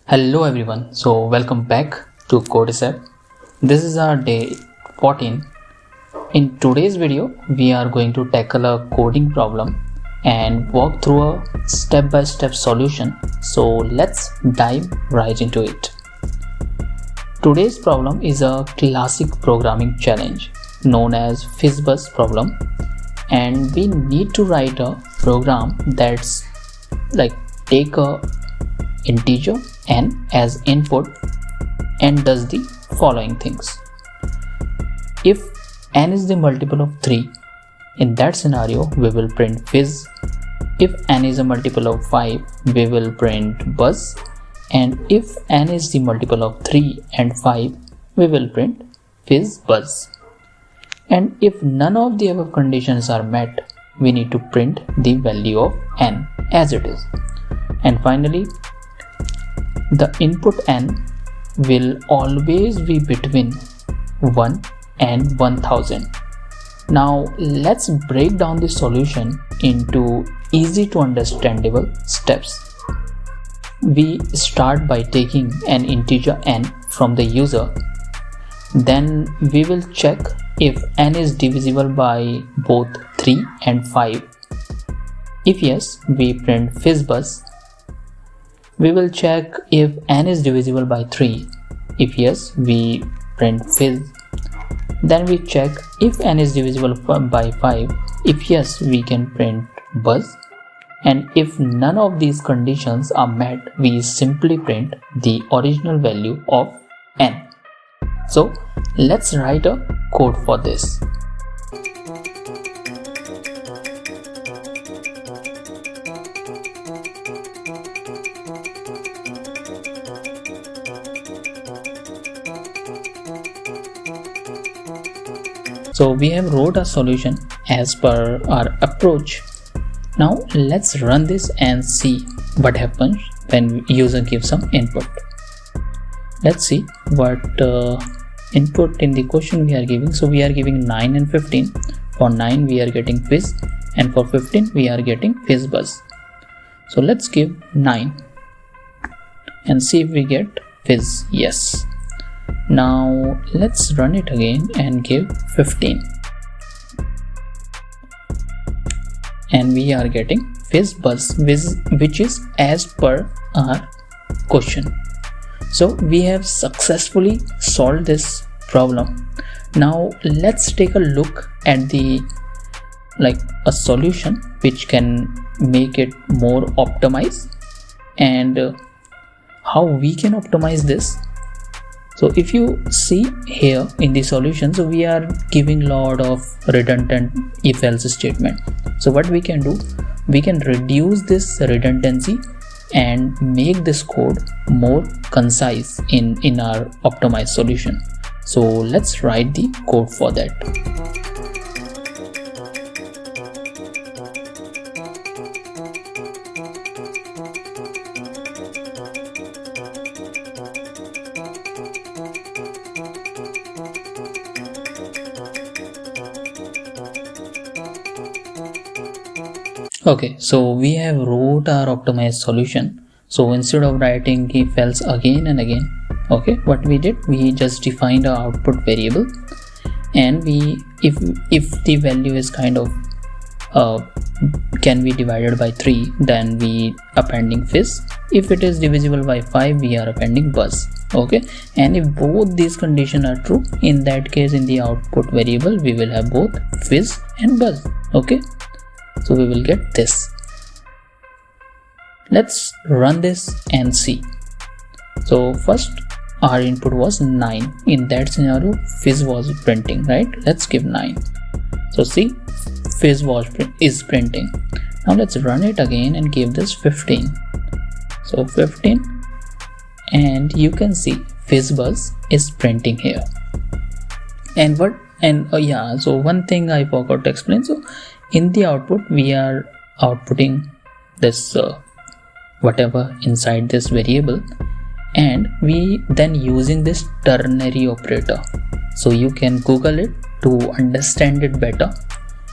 Hello everyone, so welcome back to CodeAsap. This is our day 14. In today's video, we are going to tackle a coding problem and walk through a step-by-step solution. So let's dive right into it. Today's problem is a classic programming challenge known as FizzBuzz problem, and we need to write a program that's take a integer n as input and does the following things. If n is the multiple of 3, in that scenario we will print fizz. If n is a multiple of 5, we will print buzz, and if n is the multiple of 3 and 5, we will print FizzBuzz. And if none of the above conditions are met, we need to print the value of n as it is. And finally, the input n will always be between 1 and 1000. Now let's break down the solution into easy to understandable steps. We start by taking an integer n from the user. Then we will check if n is divisible by both 3 and 5. If yes, we print FizzBuzz. We will check if n is divisible by 3. If yes, we print fizz. Then we check if n is divisible by 5. If yes, we can print buzz. And if none of these conditions are met, we simply print the original value of n. So let's write a code for this. So we have wrote a solution as per our approach. Now let's run this and see what happens when user gives some input. Let's see what input in the question we are giving. So we are giving 9 and 15. For 9 we are getting fizz, and for 15 we are getting FizzBuzz. So let's give 9 and see if we get fizz. Yes. Now let's run it again and give 15, and we are getting FizzBuzz, which is as per our question. So we have successfully solved this problem. Now let's take a look at the a solution which can make it more optimized, and how we can optimize this. So if you see here in the solution, so we are giving lot of redundant if-else statement. So what we can do, we can reduce this redundancy and make this code more concise in our optimized solution. So let's write the code for that. Okay, so we have wrote our optimized solution. So instead of writing if else again and again, okay, what we did, we just defined our output variable, and we if the value is kind of can be divided by 3, then we appending fizz. If it is divisible by 5, we are appending buzz. Okay, and if both these conditions are true, in that case in the output variable we will have both fizz and buzz. Okay, so we will get this. Let's run this and see. So first our input was 9. In that scenario fizz was printing, right? Let's give 9. So see, fizz is printing. Now let's run it again and give this 15. So 15, and you can see FizzBuzz is printing here. And so one thing I forgot to explain. So in the output we are outputting this whatever inside this variable, and we then using this ternary operator. So you can Google it to understand it better.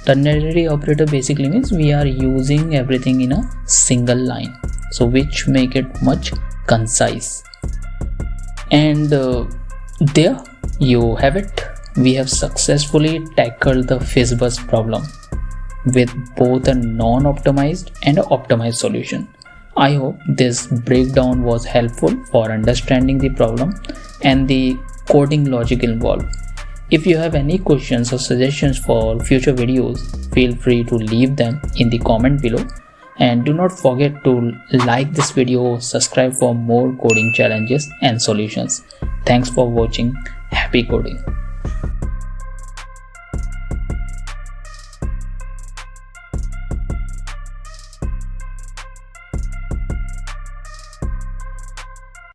Ternary operator basically means we are using everything in a single line, so which make it much concise. And there you have it. We have successfully tackled the FizzBuzz problem with both a non-optimized and an optimized solution. I hope this breakdown was helpful for understanding the problem and the coding logic involved. If you have any questions or suggestions for future videos, feel free to leave them in the comment below. And do not forget to like this video, subscribe for more coding challenges and solutions. Thanks for watching. Happy coding.